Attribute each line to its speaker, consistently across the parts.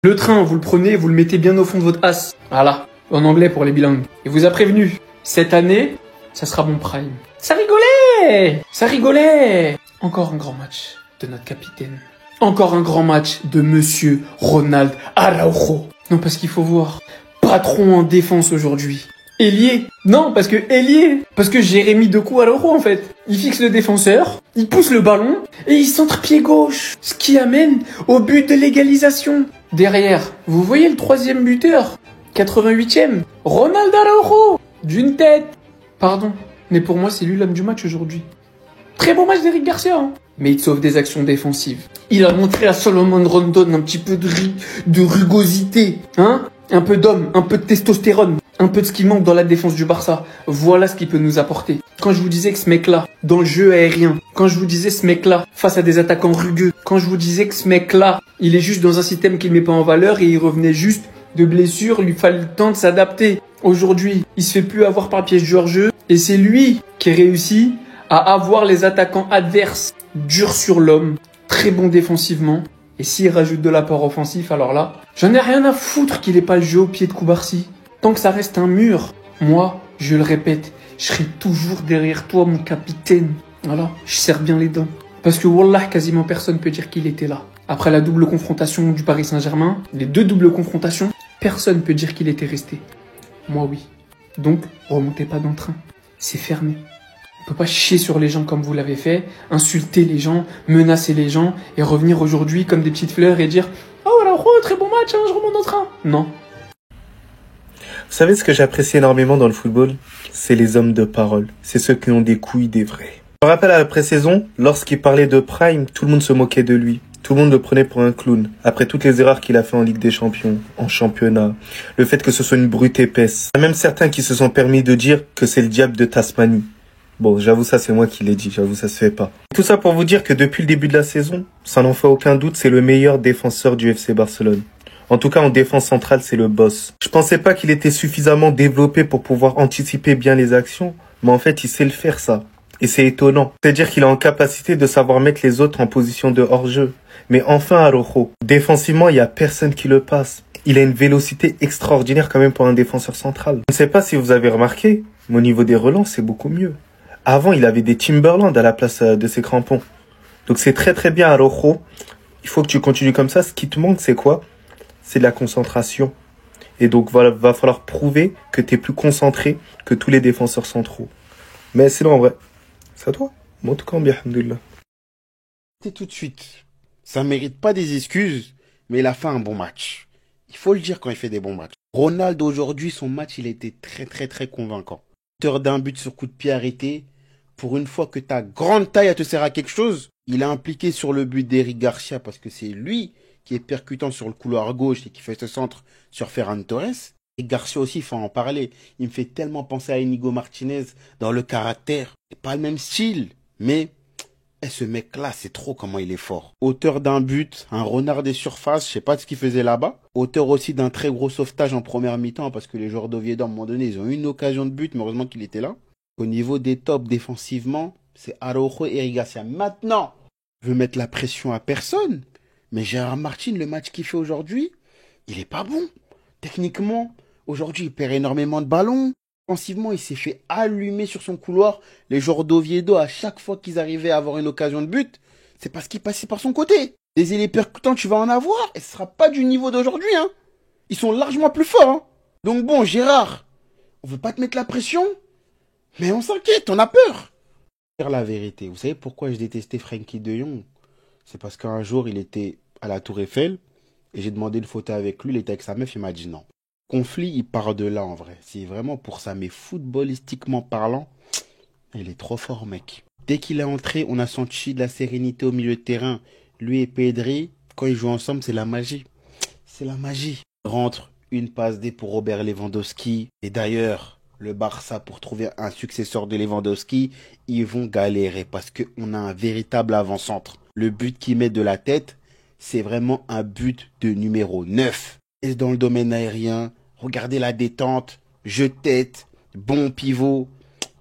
Speaker 1: Le train, vous le prenez, vous le mettez bien au fond de votre as. Voilà, en anglais pour les bilingues. Il vous a prévenu, cette année, ça sera mon prime. Ça rigolait! Ça rigolait! Encore un grand match de notre capitaine. Encore un grand match de Monsieur Ronald Araujo. Non, parce qu'il faut voir. Patron en défense aujourd'hui. Ailier. Non, parce que Jérémy Doku Araujo, en fait. Il fixe le défenseur, il pousse le ballon, et il centre pied gauche. Ce qui amène au but de l'égalisation. Derrière, vous voyez le troisième buteur, 88e, Ronald Araujo, d'une tête. Pardon, mais pour moi, c'est lui l'homme du match aujourd'hui. Très bon match d'Eric Garcia, hein. Mais il sauve des actions défensives. Il a montré à Solomon Rondon un petit peu de rugosité, hein. Un peu d'homme, un peu de testostérone, un peu de ce qui manque dans la défense du Barça. Voilà ce qu'il peut nous apporter. Quand je vous disais que ce mec-là, dans le jeu aérien, quand je vous disais ce mec-là, face à des attaquants rugueux, quand je vous disais que ce mec-là, il est juste dans un système qu'il met pas en valeur et il revenait juste de blessure, il lui fallait le temps de s'adapter. Aujourd'hui, il se fait plus avoir par le piège du hors-jeu et c'est lui qui réussit à avoir les attaquants adverses durs sur l'homme, très bon défensivement. Et s'il rajoute de l'apport offensif, alors là, j'en ai rien à foutre qu'il ait pas le jeu au pied de Koubarsi. Tant que ça reste un mur, moi, je le répète, je serai toujours derrière toi, mon capitaine. Voilà, je serre bien les dents. Parce que Wallah, quasiment personne peut dire qu'il était là. Après la double confrontation du Paris Saint-Germain, les deux doubles confrontations, personne peut dire qu'il était resté. Moi, oui. Donc, remontez pas dans le train. C'est fermé. On peut pas chier sur les gens comme vous l'avez fait, insulter les gens, menacer les gens et revenir aujourd'hui comme des petites fleurs et dire « Oh alors, très bon match, hein, je remonte dans le train ». Non.
Speaker 2: Vous savez ce que j'apprécie énormément dans le football? C'est les hommes de parole. C'est ceux qui ont des couilles, des vrais. Je me rappelle à la pré-saison, lorsqu'il parlait de Prime, tout le monde se moquait de lui. Tout le monde le prenait pour un clown. Après toutes les erreurs qu'il a fait en Ligue des Champions, en championnat, le fait que ce soit une brute épaisse. Il y a même certains qui se sont permis de dire que c'est le diable de Tasmanie. Bon, j'avoue, ça c'est moi qui l'ai dit, j'avoue, ça se fait pas. Tout ça pour vous dire que depuis le début de la saison, ça n'en fait aucun doute, c'est le meilleur défenseur du FC Barcelone. En tout cas, en défense centrale, c'est le boss. Je pensais pas qu'il était suffisamment développé pour pouvoir anticiper bien les actions, mais en fait, il sait le faire, ça. Et c'est étonnant. C'est-à-dire qu'il est en capacité de savoir mettre les autres en position de hors-jeu. Mais enfin, Araujo, défensivement, il y a personne qui le passe. Il a une vélocité extraordinaire quand même pour un défenseur central. Je ne sais pas si vous avez remarqué, mais au niveau des relances, c'est beaucoup mieux. Avant, il avait des Timberland à la place de ses crampons. Donc c'est très très bien, Araujo. Il faut que tu continues comme ça. Ce qui te manque, c'est quoi? C'est de la concentration. Et donc voilà, va falloir prouver que tu es plus concentré que tous les défenseurs centraux. Mais sinon, en vrai, c'est à toi. Moi, en tout cas, bien, alhamdoulilah.
Speaker 3: Tout de suite. Ça mérite pas des excuses, mais il a fait un bon match. Il faut le dire quand il fait des bons matchs. Ronaldo, aujourd'hui, son match, il a été très très très convaincant. Auteur d'un but sur coup de pied arrêté. Pour une fois que ta grande taille te sert à quelque chose, il est impliqué sur le but d'Eric Garcia parce que c'est lui qui est percutant sur le couloir gauche et qui fait ce centre sur Ferran Torres. Et Garcia aussi, il faut en parler. Il me fait tellement penser à Inigo Martinez dans le caractère. C'est pas le même style, mais ce mec-là, c'est trop comment il est fort. Auteur d'un but, un renard des surfaces, je sais pas ce qu'il faisait là-bas. Auteur aussi d'un très gros sauvetage en première mi-temps parce que les joueurs d'Oviedo, à un moment donné, ils ont eu une occasion de but, mais heureusement qu'il était là. Au niveau des tops défensivement, c'est Araujo et Eric Garcia. Maintenant, je veux mettre la pression à personne, mais Gérard Martin, le match qu'il fait aujourd'hui, il est pas bon. Techniquement, aujourd'hui, il perd énormément de ballons. Offensivement, il s'est fait allumer sur son couloir. Les joueurs d'Oviedo, à chaque fois qu'ils arrivaient à avoir une occasion de but, c'est parce qu'ils passaient par son côté. Des ailiers percutants, tu vas en avoir, et ce sera pas du niveau d'aujourd'hui, hein. Ils sont largement plus forts, hein. Donc bon, Gérard, on veut pas te mettre la pression, mais on s'inquiète, on a peur. Dire la vérité, vous savez pourquoi je détestais Frenkie de Jong? C'est parce qu'un jour, il était à la Tour Eiffel, et j'ai demandé une photo avec lui, il était avec sa meuf, il m'a dit non. Conflit, il part de là en vrai. C'est vraiment pour ça, mais footballistiquement parlant, il est trop fort, mec. Dès qu'il est entré, on a senti de la sérénité au milieu de terrain. Lui et Pedri, quand ils jouent ensemble, c'est la magie. C'est la magie. Rentre, une passe D pour Robert Lewandowski. Et d'ailleurs, le Barça, pour trouver un successeur de Lewandowski, ils vont galérer parce qu'on a un véritable avant-centre. Le but qu'il met de la tête, c'est vraiment un but de numéro 9. Et dans le domaine aérien, regardez la détente, jeu de tête, bon pivot.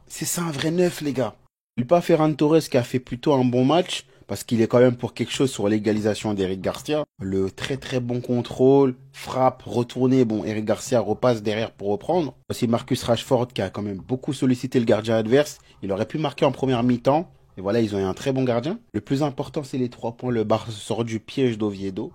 Speaker 3: C'est ça un vrai 9, les gars. Il pas Ferran Torres qui a fait plutôt un bon match, parce qu'il est quand même pour quelque chose sur l'égalisation d'Eric Garcia. Le très très bon contrôle, frappe, retourné. Bon, Eric Garcia repasse derrière pour reprendre. Aussi Marcus Rashford qui a quand même beaucoup sollicité le gardien adverse. Il aurait pu marquer en première mi-temps. Et voilà, ils ont eu un très bon gardien. Le plus important, c'est les 3 points. Le Barça sort du piège d'Oviedo.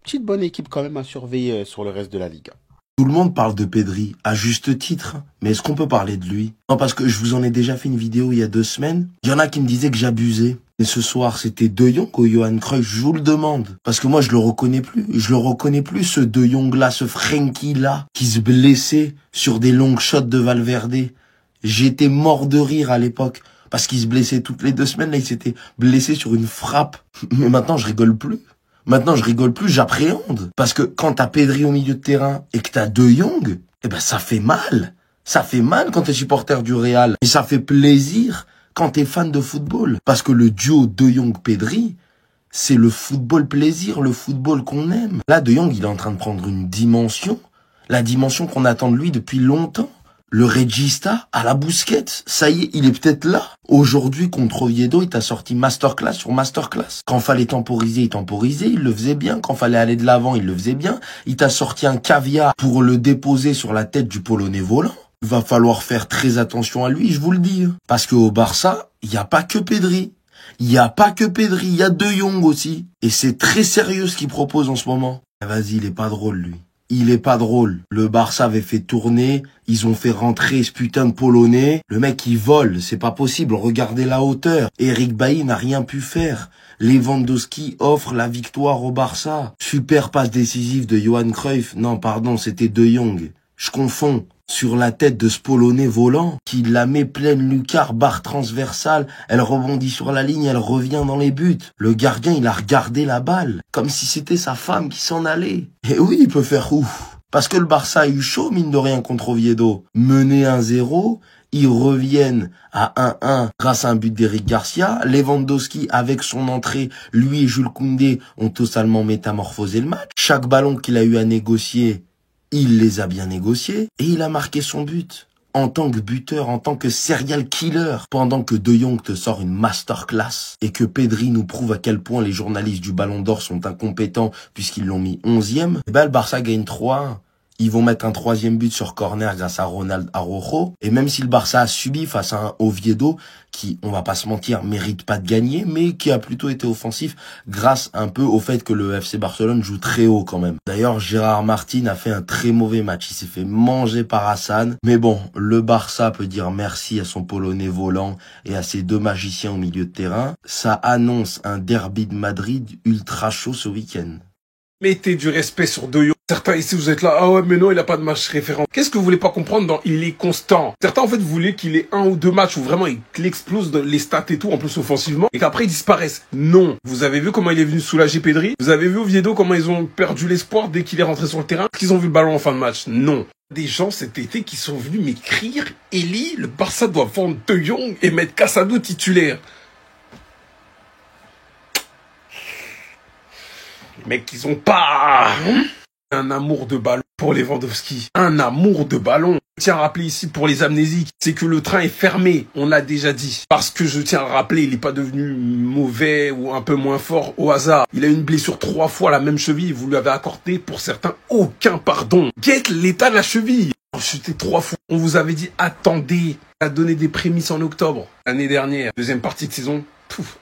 Speaker 3: Petite bonne équipe quand même à surveiller sur le reste de la Liga.
Speaker 4: Tout le monde parle de Pedri, à juste titre, mais est-ce qu'on peut parler de lui? Non, parce que je vous en ai déjà fait une vidéo il y a 2 semaines. Il y en a qui me disaient que j'abusais. Mais ce soir, c'était De Jong ou Johan Cruyff, je vous le demande. Parce que moi, je le reconnais plus. Je le reconnais plus, ce De Jong-là, ce Frenkie-là, qui se blessait sur des longues shots de Valverde. J'étais mort de rire à l'époque. Parce qu'il se blessait toutes les 2 semaines, là, il s'était blessé sur une frappe. Mais maintenant, je rigole plus. Maintenant, je rigole plus, j'appréhende. Parce que quand t'as Pedri au milieu de terrain et que t'as De Jong, eh ben, ça fait mal. Ça fait mal quand t'es supporter du Real. Et ça fait plaisir quand t'es fan de football. Parce que le duo De Jong-Pedri, c'est le football plaisir, le football qu'on aime. Là, De Jong, il est en train de prendre une dimension. La dimension qu'on attend de lui depuis longtemps. Le Regista à la Busquets, ça y est, il est peut-être là. Aujourd'hui, contre Oviedo, il t'a sorti masterclass sur masterclass. Quand fallait temporiser, il temporisait, il le faisait bien. Quand fallait aller de l'avant, il le faisait bien. Il t'a sorti un caviar pour le déposer sur la tête du Polonais volant. Il va falloir faire très attention à lui, je vous le dis. Parce qu'au Barça, il n'y a pas que Pedri. Il n'y a pas que Pedri, il y a De Jong aussi. Et c'est très sérieux ce qu'il propose en ce moment. Vas-y, il est pas drôle, lui. Il est pas drôle. Le Barça avait fait tourner, ils ont fait rentrer ce putain de Polonais. Le mec, il vole, c'est pas possible. Regardez la hauteur. Eric Bailly n'a rien pu faire. Lewandowski offre la victoire au Barça. Super passe décisive de Johan Cruyff. Non, pardon, c'était De Jong. Je confonds. Sur la tête de ce Polonais volant, qui la met pleine lucarne, barre transversale, elle rebondit sur la ligne, elle revient dans les buts. Le gardien, il a regardé la balle, comme si c'était sa femme qui s'en allait. Et oui, il peut faire ouf. Parce que le Barça a eu chaud, mine de rien, contre Oviedo. Mené 1-0, ils reviennent à 1-1 grâce à un but d'Eric Garcia. Lewandowski, avec son entrée, lui et Jules Koundé ont totalement métamorphosé le match. Chaque ballon qu'il a eu à négocier, il les a bien négociés et il a marqué son but. En tant que buteur, en tant que serial killer, pendant que De Jong te sort une masterclass et que Pedri nous prouve à quel point les journalistes du Ballon d'Or sont incompétents puisqu'ils l'ont mis 11e, eh ben le Barça gagne 3-1. Ils vont mettre un 3e but sur corner grâce à Ronald Araujo. Et même si le Barça a subi face à un Oviedo qui, on va pas se mentir, mérite pas de gagner, mais qui a plutôt été offensif grâce un peu au fait que le FC Barcelone joue très haut quand même. D'ailleurs, Gérard Martin a fait un très mauvais match. Il s'est fait manger par Hassan. Mais bon, le Barça peut dire merci à son Polonais volant et à ses 2 magiciens au milieu de terrain. Ça annonce un derby de Madrid ultra chaud ce week-end.
Speaker 5: Mettez du respect sur De Jong. Certains ici, vous êtes là, ah ouais, mais non, il a pas de match référent. Qu'est-ce que vous voulez pas comprendre dans il est constant? Certains, en fait, vous voulez qu'il ait 1 ou 2 matchs où vraiment il explose dans les stats et tout, en plus offensivement, et qu'après il disparaisse. Non. Vous avez vu comment il est venu soulager Pedri? Vous avez vu Oviedo comment ils ont perdu l'espoir dès qu'il est rentré sur le terrain? Est-ce qu'ils ont vu le ballon en fin de match? Non. Des gens cet été qui sont venus m'écrire, Eli, le Barça doit vendre De Jong et mettre Casado titulaire. Les mecs, ils ont pas un amour de ballon pour Lewandowski. Un amour de ballon. Je tiens à rappeler ici pour les amnésiques, c'est que le train est fermé, on l'a déjà dit. Parce que je tiens à rappeler, il n'est pas devenu mauvais ou un peu moins fort au hasard. Il a eu une blessure 3 fois à la même cheville, vous lui avez accordé pour certains aucun pardon. Guette l'état de la cheville. Chuté 3 fois. On vous avait dit, attendez, à donner des prémices en octobre. L'année dernière, deuxième partie de saison,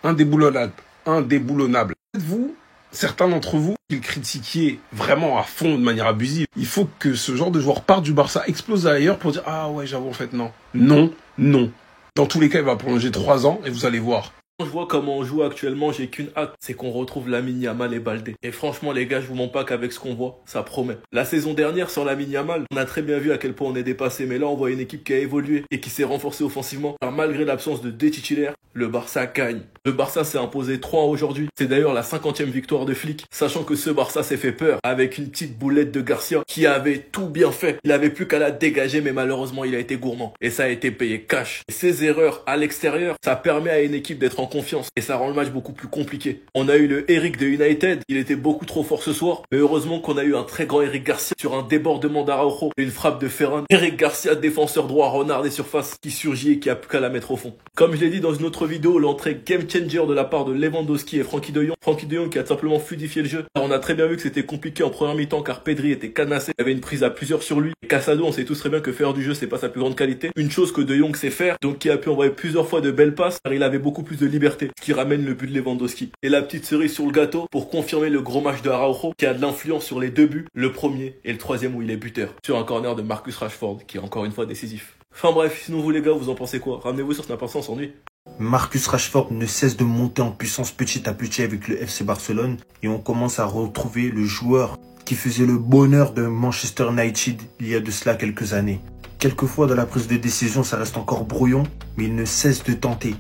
Speaker 5: indéboulonnable. Indéboulonnable. Vous, certains d'entre vous, qui le critiquiez vraiment à fond de manière abusive, il faut que ce genre de joueur parte du Barça, explose ailleurs pour dire « Ah ouais, j'avoue, en fait, non. » Non, non. Dans tous les cas, il va prolonger 3 ans et vous allez voir.
Speaker 6: Quand je vois comment on joue actuellement, j'ai qu'une hâte, c'est qu'on retrouve Lamine Yamal et Baldé. Et franchement les gars, je vous mens pas qu'avec ce qu'on voit, ça promet. La saison dernière, sans Lamine Yamal, on a très bien vu à quel point on est dépassé, mais là on voit une équipe qui a évolué et qui s'est renforcée offensivement. Car malgré l'absence de deux titulaires, le Barça gagne. Le Barça s'est imposé 3 aujourd'hui. C'est d'ailleurs la 50e victoire de Flick, sachant que ce Barça s'est fait peur avec une petite boulette de Garcia qui avait tout bien fait. Il avait plus qu'à la dégager, mais malheureusement il a été gourmand. Et ça a été payé cash. Et ces erreurs à l'extérieur, ça permet à une équipe d'être en confiance. Et ça rend le match beaucoup plus compliqué. On a eu le Eric de United, il était beaucoup trop fort ce soir. Mais heureusement qu'on a eu un très grand Eric Garcia sur un débordement d'Araujo et une frappe de Ferran. Eric Garcia, défenseur droit, renard des surfaces, qui surgit et qui a plus qu'à la mettre au fond. Comme je l'ai dit dans une autre vidéo, l'entrée game changer de la part de Lewandowski et Frenkie de Jong. Frenkie de Jong qui a simplement fluidifié le jeu. Alors, on a très bien vu que c'était compliqué en première mi-temps car Pedri était canassé. Il y avait une prise à plusieurs sur lui. Et Casado, on sait tous très bien que faire du jeu, c'est pas sa plus grande qualité. Une chose que de Jong sait faire, donc qui a pu envoyer plusieurs fois de belles passes car il avait beaucoup plus de liberté, ce qui ramène le but de Lewandowski. Et la petite cerise sur le gâteau pour confirmer le gros match de Araujo qui a de l'influence sur les deux buts, le premier et le troisième où il est buteur, sur un corner de Marcus Rashford qui est encore une fois décisif. Enfin bref, sinon vous les gars, vous en pensez quoi? Ramenez-vous sur Snap, on s'ennuie.
Speaker 2: Marcus Rashford ne cesse de monter en puissance petit à petit avec le FC Barcelone et on commence à retrouver le joueur qui faisait le bonheur de Manchester United il y a de cela quelques années. Quelquefois dans la prise de décision ça reste encore brouillon, mais il ne cesse de tenter.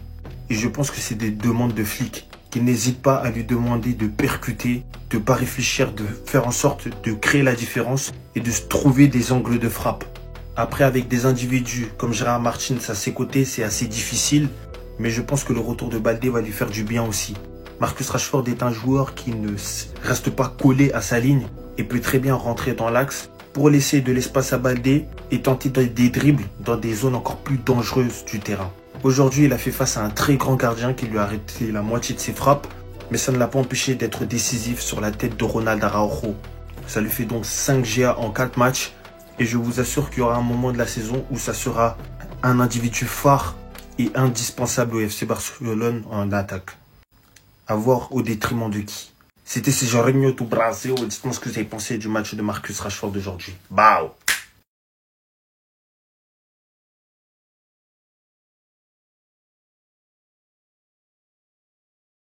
Speaker 2: Et je pense que c'est des demandes de flics qui n'hésitent pas à lui demander de percuter, de pas réfléchir, de faire en sorte de créer la différence et de se trouver des angles de frappe. Après avec des individus comme Gérard Martins à ses côtés c'est assez difficile, mais je pense que le retour de Baldé va lui faire du bien aussi. Marcus Rashford est un joueur qui ne reste pas collé à sa ligne et peut très bien rentrer dans l'axe pour laisser de l'espace à Baldé et tenter des dribbles dans des zones encore plus dangereuses du terrain. Aujourd'hui, il a fait face à un très grand gardien qui lui a arrêté la moitié de ses frappes, mais ça ne l'a pas empêché d'être décisif sur la tête de Ronald Araujo. Ça lui fait donc 5 GA en 4 matchs et je vous assure qu'il y aura un moment de la saison où ça sera un individu phare et indispensable au FC Barcelone en attaque. À voir au détriment de qui. C'était Jorginho do Brasil. Dites-moi ce que vous avez pensé du match de Marcus Rashford aujourd'hui. Bao!